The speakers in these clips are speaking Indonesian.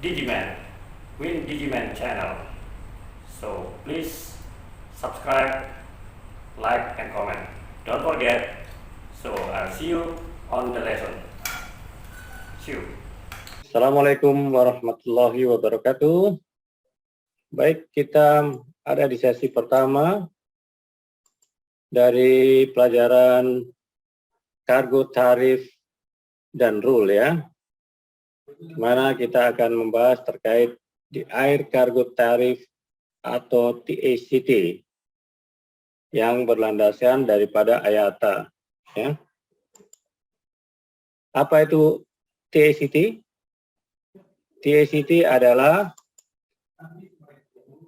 Digiman, Win Digiman channel. So please subscribe, like, and comment. Don't forget. So I'll see you on the lesson. See you. Assalamualaikum warahmatullahi wabarakatuh. Baik, kita ada di sesi pertama dari pelajaran kargo tarif dan rule ya, di mana kita akan membahas terkait di air kargo tarif atau TACT yang berlandaskan daripada IATA ya. Apa itu TACT? TACT adalah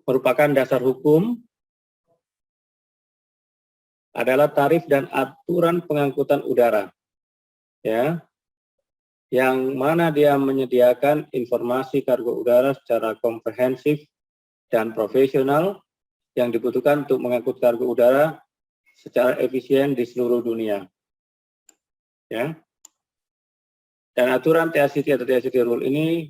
merupakan dasar hukum, adalah tarif dan aturan pengangkutan udara ya, yang mana dia menyediakan informasi kargo udara secara komprehensif dan profesional yang dibutuhkan untuk mengangkut kargo udara secara efisien di seluruh dunia ya. Dan aturan TACT atau TACT rule ini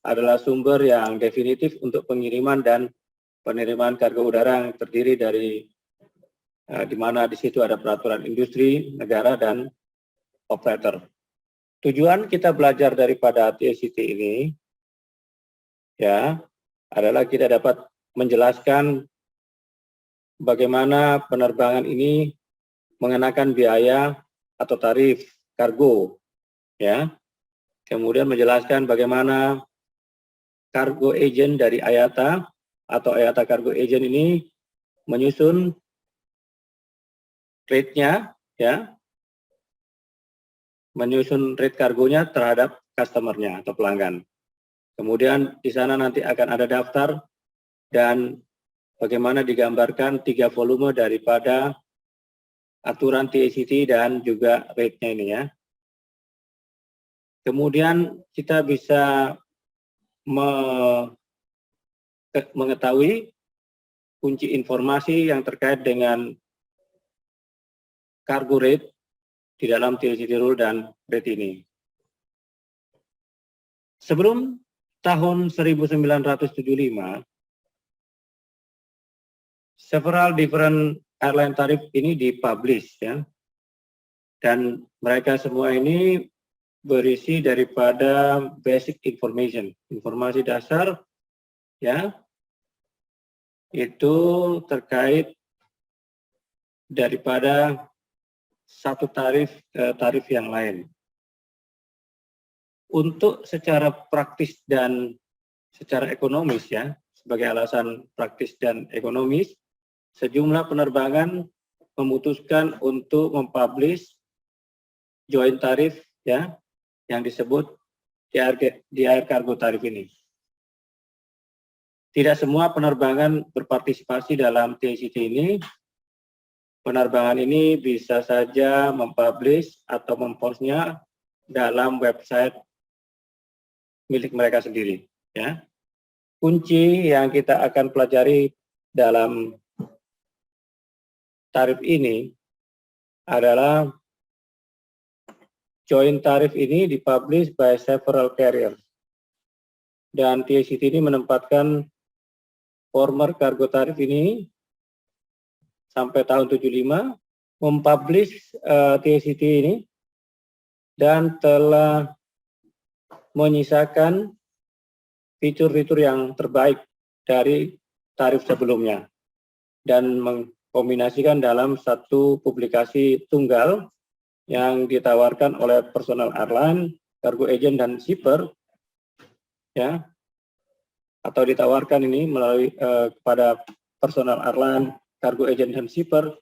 adalah sumber yang definitif untuk pengiriman dan penerimaan kargo udara yang terdiri dari di mana di situ ada peraturan industri, negara, dan operator. Tujuan kita belajar daripada TACT ini ya adalah kita dapat menjelaskan bagaimana penerbangan ini mengenakan biaya atau tarif kargo ya. Kemudian menjelaskan bagaimana cargo agent dari IATA atau IATA cargo agent ini menyusun rate-nya ya, menyusun rate kargonya terhadap customer-nya atau pelanggan. Kemudian di sana nanti akan ada daftar dan bagaimana digambarkan 3 volume daripada aturan TACT dan juga rate-nya ini ya. Kemudian kita bisa mengetahui kunci informasi yang terkait dengan cargo rate di dalam TACT rule dan rate ini. Sebelum tahun 1975, several different airline tarif ini dipublish ya. Dan mereka semua ini berisi daripada basic information, informasi dasar ya, itu terkait daripada satu tarif ke tarif yang lain. Untuk secara praktis dan secara ekonomis ya, sebagai alasan praktis dan ekonomis, sejumlah penerbangan memutuskan untuk mempublish joint tarif ya, yang disebut di air kargo tarif ini. Tidak semua penerbangan berpartisipasi dalam TACT ini. Penerbangan ini bisa saja mempublish atau mempost-nya dalam website milik mereka sendiri ya. Kunci yang kita akan pelajari dalam tarif ini adalah joint tarif ini dipublish by several carriers. Dan TACT ini menempatkan former kargo tarif ini sampai tahun 75 mempublish TACT ini dan telah menyisakan fitur-fitur yang terbaik dari tarif sebelumnya dan mengkombinasikan dalam satu publikasi tunggal yang ditawarkan oleh personal airline, cargo agent, dan shipper ya, atau ditawarkan ini melalui kepada personal airline, cargo agent, dan shipper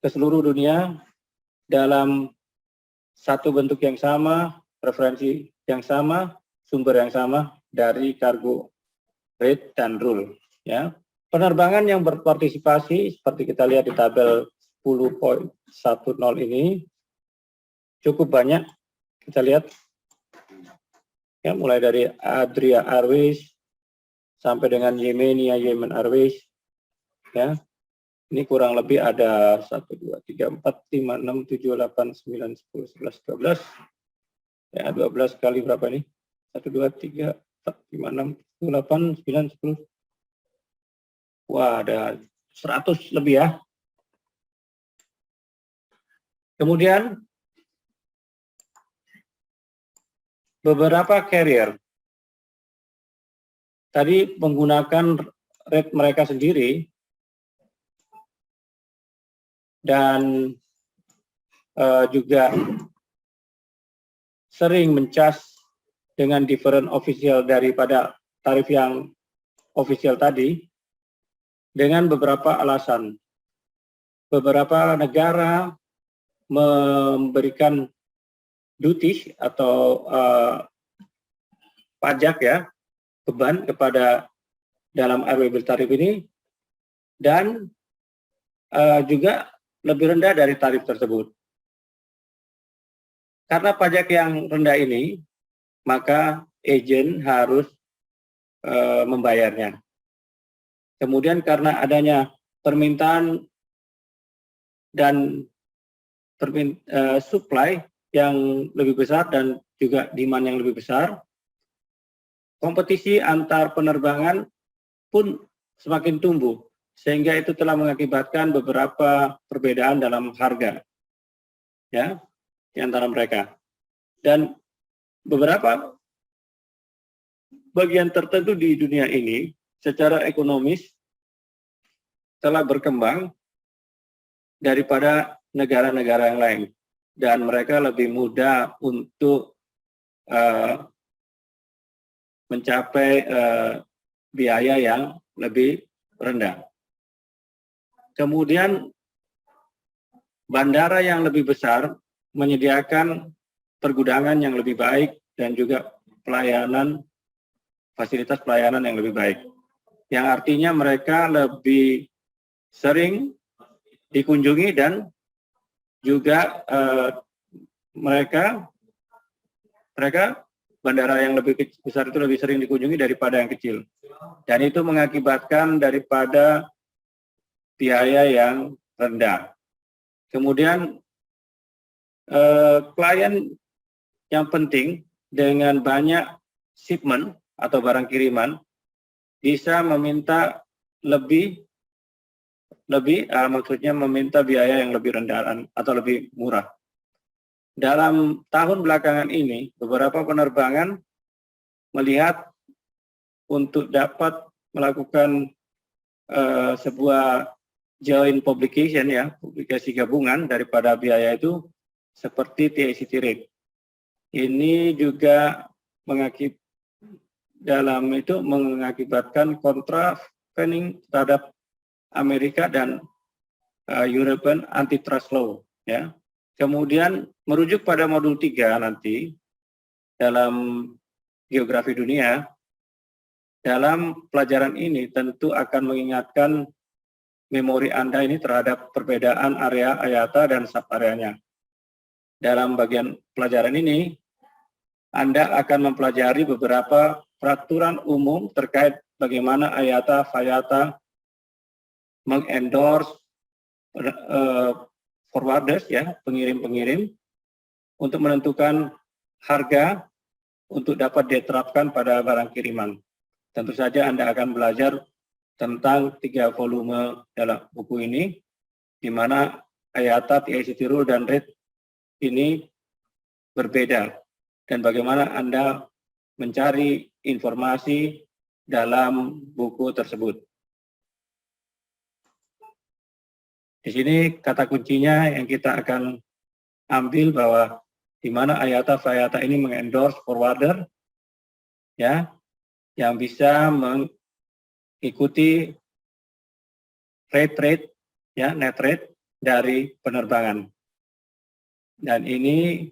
ke seluruh dunia dalam satu bentuk yang sama, referensi yang sama, sumber yang sama dari cargo rate dan rule ya. Penerbangan yang berpartisipasi seperti kita lihat di tabel 10.10 ini cukup banyak. Kita lihat ya, mulai dari Adria Airways sampai dengan Yemenia Yemen Airways ya. Ini kurang lebih ada 1, 2, 3, 4, 5, 6, 7, 8, 9, 10, 11, 12 ya, 12 kali berapa nih? 1, 2, 3, 5, 6, 8, 9, 10. Wah, ada 100 lebih ya. Kemudian beberapa carrier tadi menggunakan rate mereka sendiri dan juga sering mencas dengan different official daripada tarif yang official tadi dengan beberapa alasan. Beberapa negara memberikan duties atau pajak ya, beban kepada dalam airway bill tarif ini, dan juga lebih rendah dari tarif tersebut. Karena pajak yang rendah ini, maka agen harus membayarnya. Kemudian karena adanya permintaan dan supply yang lebih besar dan juga demand yang lebih besar, kompetisi antar penerbangan pun semakin tumbuh, sehingga itu telah mengakibatkan beberapa perbedaan dalam harga ya di antara mereka. Dan beberapa bagian tertentu di dunia ini secara ekonomis telah berkembang daripada negara-negara yang lain, dan mereka lebih mudah untuk mencapai biaya yang lebih rendah. Kemudian bandara yang lebih besar menyediakan pergudangan yang lebih baik dan juga fasilitas pelayanan yang lebih baik, yang artinya mereka lebih sering dikunjungi dan juga mereka bandara yang lebih besar itu lebih sering dikunjungi daripada yang kecil, dan itu mengakibatkan daripada biaya yang rendah. Kemudian klien yang penting dengan banyak shipment atau barang kiriman bisa meminta maksudnya meminta biaya yang lebih rendah atau lebih murah. Dalam tahun belakangan ini, beberapa penerbangan melihat untuk dapat melakukan sebuah joint publication ya, publikasi gabungan daripada biaya itu seperti TACT rate. Ini juga mengakibatkan kontra-veiling terhadap Amerika dan European Antitrust Law ya. Kemudian merujuk pada modul 3 nanti dalam geografi dunia, dalam pelajaran ini tentu akan mengingatkan memori Anda ini terhadap perbedaan area IATA dan sub-areanya. Dalam bagian pelajaran ini, Anda akan mempelajari beberapa peraturan umum terkait bagaimana IATA, FIATA mengendorse forwarders ya, pengirim-pengirim untuk menentukan harga untuk dapat diterapkan pada barang kiriman. Tentu saja Anda akan belajar tentang 3 volume dalam buku ini, di mana IATA, TACT rule, dan rate ini berbeda, dan bagaimana Anda mencari informasi dalam buku tersebut. Di sini kata kuncinya yang kita akan ambil bahwa di mana IATA, FIATA ini mengendorse forwarder ya, yang bisa mengikuti rate ya, net rate dari penerbangan. Dan ini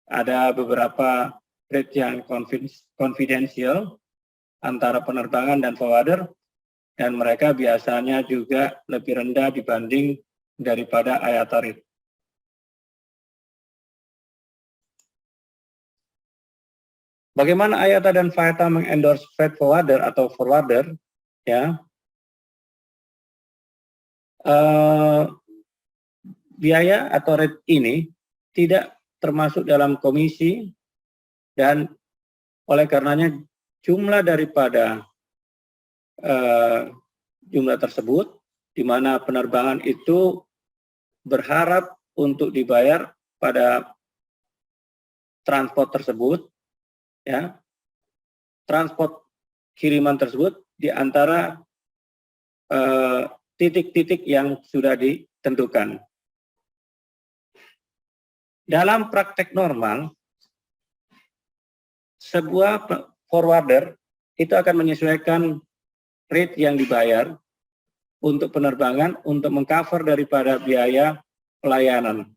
ada beberapa rate yang confidential antara penerbangan dan forwarder, dan mereka biasanya juga lebih rendah dibanding daripada IATA rate. Bagaimana IATA dan FIATA mengendorse freight forwarder atau forwarder ya? Biaya atau rate ini tidak termasuk dalam komisi, dan oleh karenanya jumlah daripada jumlah tersebut, di mana penerbangan itu berharap untuk dibayar pada transport tersebut, ya, transport kiriman tersebut di antara titik-titik yang sudah ditentukan. Dalam praktek normal, sebuah forwarder itu akan menyesuaikan rate yang dibayar untuk penerbangan untuk mengcover daripada biaya pelayanan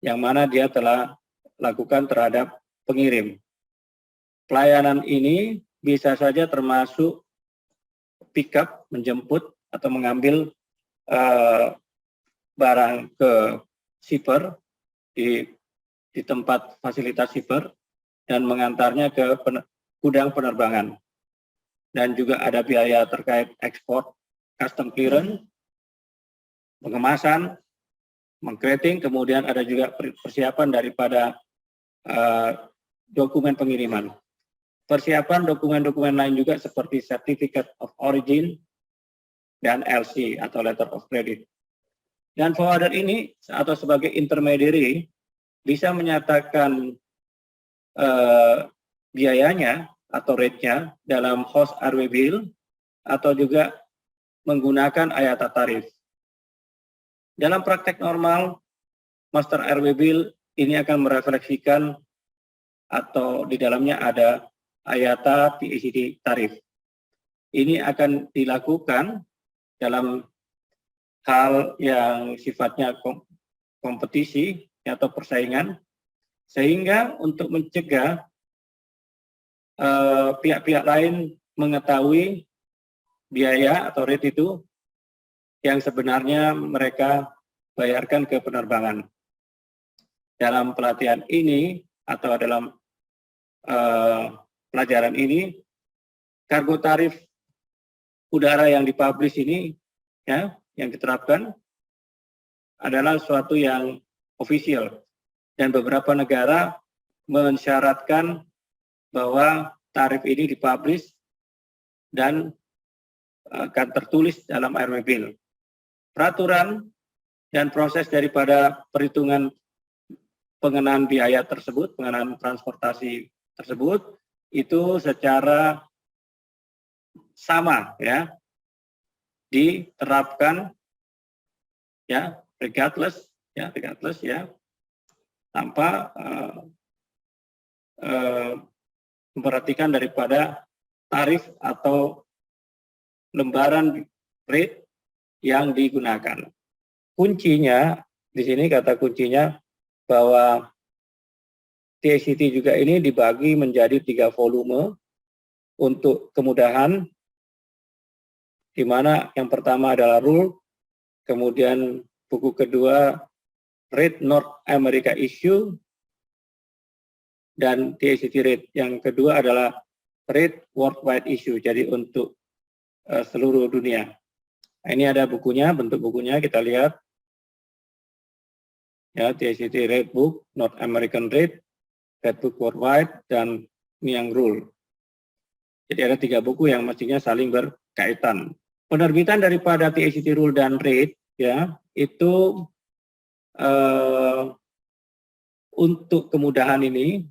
yang mana dia telah lakukan terhadap pengirim. Pelayanan ini bisa saja termasuk pick up, menjemput atau mengambil barang ke shipper di tempat fasilitas shipper dan mengantarnya ke gudang penerbangan. Dan juga ada biaya terkait ekspor, custom clearance, pengemasan, mengcrating, kemudian ada juga persiapan daripada dokumen pengiriman. Persiapan dokumen-dokumen lain juga seperti Certificate of Origin dan LC atau Letter of Credit. Dan forwarder ini atau sebagai intermediary bisa menyatakan biayanya atau rate-nya dalam host airway bill atau juga menggunakan IATA tarif. Dalam praktek normal, master airway bill ini akan merefleksikan atau di dalamnya ada IATA PACD tarif. Ini akan dilakukan dalam hal yang sifatnya kompetisi atau persaingan, sehingga untuk mencegah pihak-pihak lain mengetahui biaya atau rate itu yang sebenarnya mereka bayarkan ke penerbangan. Dalam pelatihan ini atau dalam pelajaran ini, kargo tarif udara yang dipublish ini, ya, yang diterapkan adalah suatu yang official dan beberapa negara mensyaratkan bahwa tarif ini dipublish dan akan tertulis dalam airway bill. Peraturan dan proses daripada perhitungan pengenaan biaya tersebut, pengenaan transportasi tersebut itu secara sama, ya, diterapkan, ya, regardless ya, tanpa memperhatikan daripada tarif atau lembaran rate yang digunakan. Kuncinya di sini, kata kuncinya bahwa TACT juga ini dibagi menjadi 3 volume untuk kemudahan, di mana yang pertama adalah rule, kemudian buku kedua Rate North America Issue, dan TACT Rate yang kedua adalah Rate Worldwide Issue, jadi untuk seluruh dunia. Nah, ini ada bukunya, bentuk bukunya kita lihat. Ya, TACT Rate Book, North American Rate, Rate Book Worldwide, dan ini yang Rule. Jadi ada 3 buku yang mestinya saling berkaitan. Penerbitan daripada TACT Rule dan Rate, ya, itu untuk kemudahan ini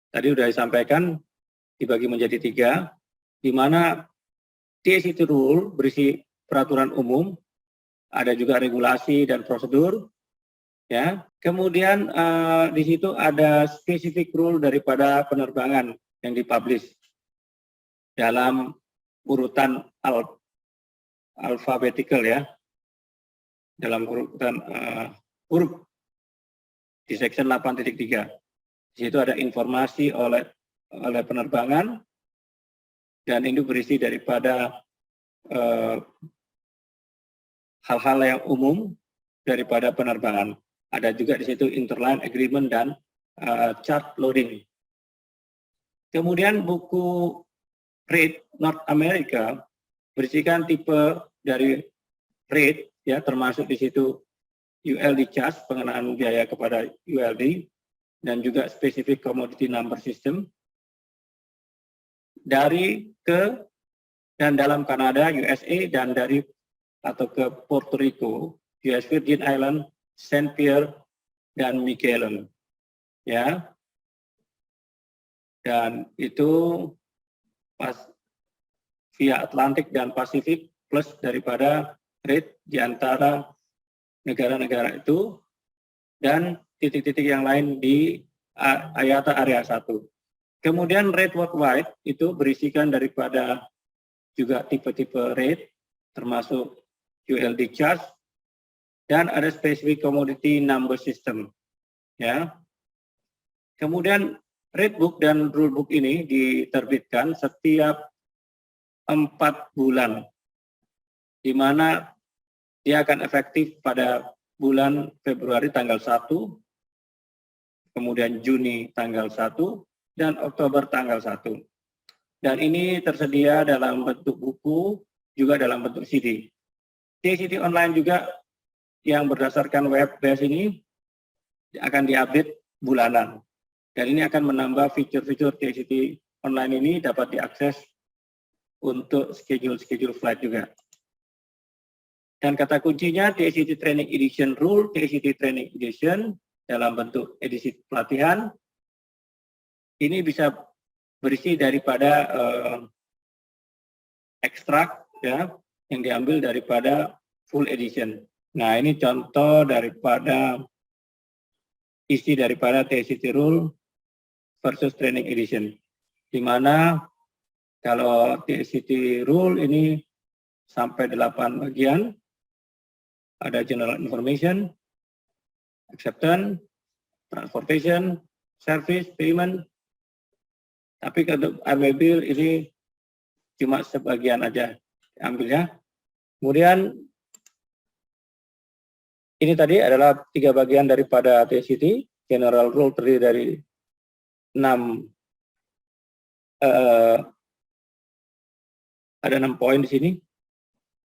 tadi sudah disampaikan dibagi menjadi 3, di mana TACT Rule berisi peraturan umum, ada juga regulasi dan prosedur, ya. Kemudian di situ ada specific rule daripada penerbangan yang dipublish dalam urutan alphabetical, ya, dalam urutan huruf di section 8.3. Di situ ada informasi oleh penerbangan, dan ini berisi daripada hal-hal yang umum daripada penerbangan. Ada juga di situ interline agreement dan chart loading. Kemudian buku Rate North America berisikan tipe dari rate, ya, termasuk di situ ULD charge, pengenaan biaya kepada ULD, dan juga specific commodity number system. dari ke dan dalam Kanada, USA, dan dari atau ke Puerto Rico, US Virgin Island, Saint Pierre, dan Miquelon. Ya. Dan itu pas via Atlantik dan Pasifik plus daripada rate di antara negara-negara itu dan titik-titik yang lain di IATA area 1. Kemudian rate worldwide itu berisikan daripada juga tipe-tipe rate termasuk ULD charge dan ada specific commodity number system. Ya. Kemudian rate book dan rule book ini diterbitkan setiap 4 bulan, di mana dia akan efektif pada bulan Februari tanggal 1, kemudian Juni tanggal 1, dan Oktober tanggal 1. Dan ini tersedia dalam bentuk buku, juga dalam bentuk CD. TCT online juga yang berdasarkan web base ini akan diupdate bulanan. Dan ini akan menambah fitur-fitur TCT online ini dapat diakses untuk schedule flight juga. Dan kata kuncinya TCT Training Edition Rule, TCT Training Edition dalam bentuk edisi pelatihan. Ini bisa berisi daripada ekstrak ya yang diambil daripada full edition. Nah, ini contoh daripada isi daripada TCT Rule versus Training Edition. Di mana kalau TCT Rule ini sampai 8 bagian, ada General Information, Acceptance, Transportation, Service, Payment. Tapi untuk airway bill ini cuma sebagian aja ambilnya. Kemudian ini tadi adalah 3 bagian daripada TCT. General Rule terdiri dari 6 ada 6 poin di sini,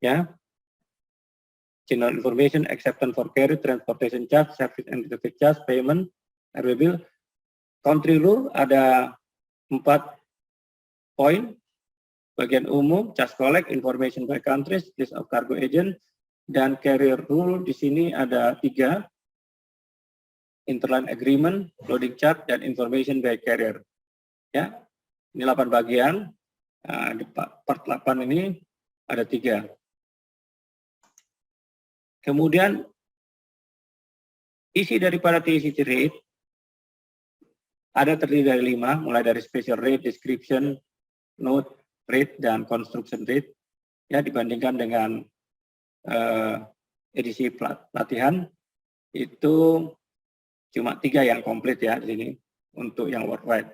ya. General Information, Acceptance for Carry, Transportation Charge, Service and Traffic Charge, Payment, airway bill. Country Rule ada 4 poin. Bagian umum, Charge Collect, Information by Countries, List of Cargo Agent, dan Carrier Rule di sini ada 3. Interline Agreement, Loading Charge, dan Information by Carrier. Ya, ini 8 bagian. Nah, di part 8 ini ada 3. Kemudian isi daripada TCT rate ada terdiri dari 5, mulai dari special rate, description, note, rate, dan construction rate. Ya, dibandingkan dengan edisi pelatihan itu cuma 3 yang komplit ya di sini untuk yang worldwide.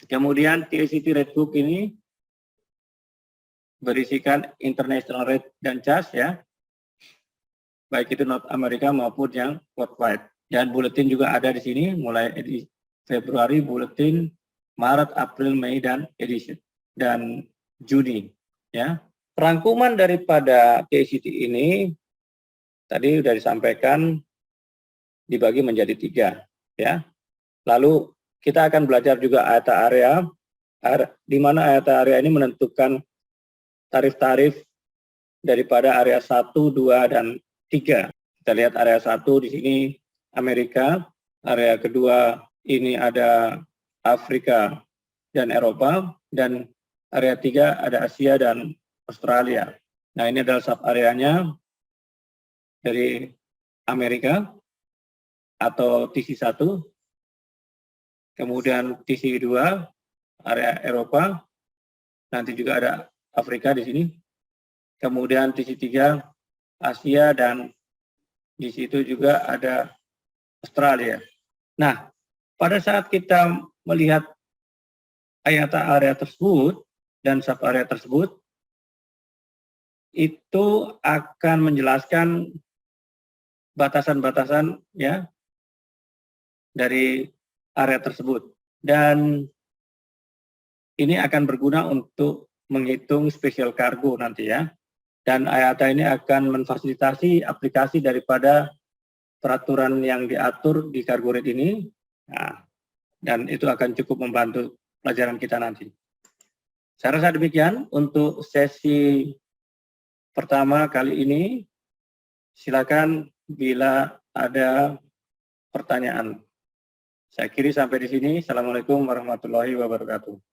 Kemudian TCT rate book ini berisikan international rate dan charge ya, baik itu North America maupun yang worldwide. Dan buletin juga ada di sini mulai edisi Februari, buletin Maret, April, Mei, dan edisi dan Juni ya. Rangkuman daripada TCT ini tadi sudah disampaikan dibagi menjadi 3 ya. Lalu kita akan belajar juga IATA area, di mana IATA area ini menentukan tarif-tarif daripada area 1, 2, dan 3. Kita lihat area 1 di sini Amerika, area kedua ini ada Afrika dan Eropa, dan area 3 ada Asia dan Australia. Nah, ini adalah sub-areanya dari Amerika atau TC1, kemudian TC2 area Eropa, nanti juga ada Afrika di sini, kemudian TC3 Asia, dan di situ juga ada Australia. Nah, pada saat kita melihat IATA area tersebut dan sub area tersebut, itu akan menjelaskan batasan-batasan ya dari area tersebut, dan ini akan berguna untuk menghitung special cargo nanti ya. Dan IATA ini akan memfasilitasi aplikasi daripada peraturan yang diatur di cargo rate ini. Nah, dan itu akan cukup membantu pelajaran kita nanti. Saya rasa demikian untuk sesi pertama kali ini. Silakan bila ada pertanyaan. Saya kira sampai di sini. Assalamualaikum warahmatullahi wabarakatuh.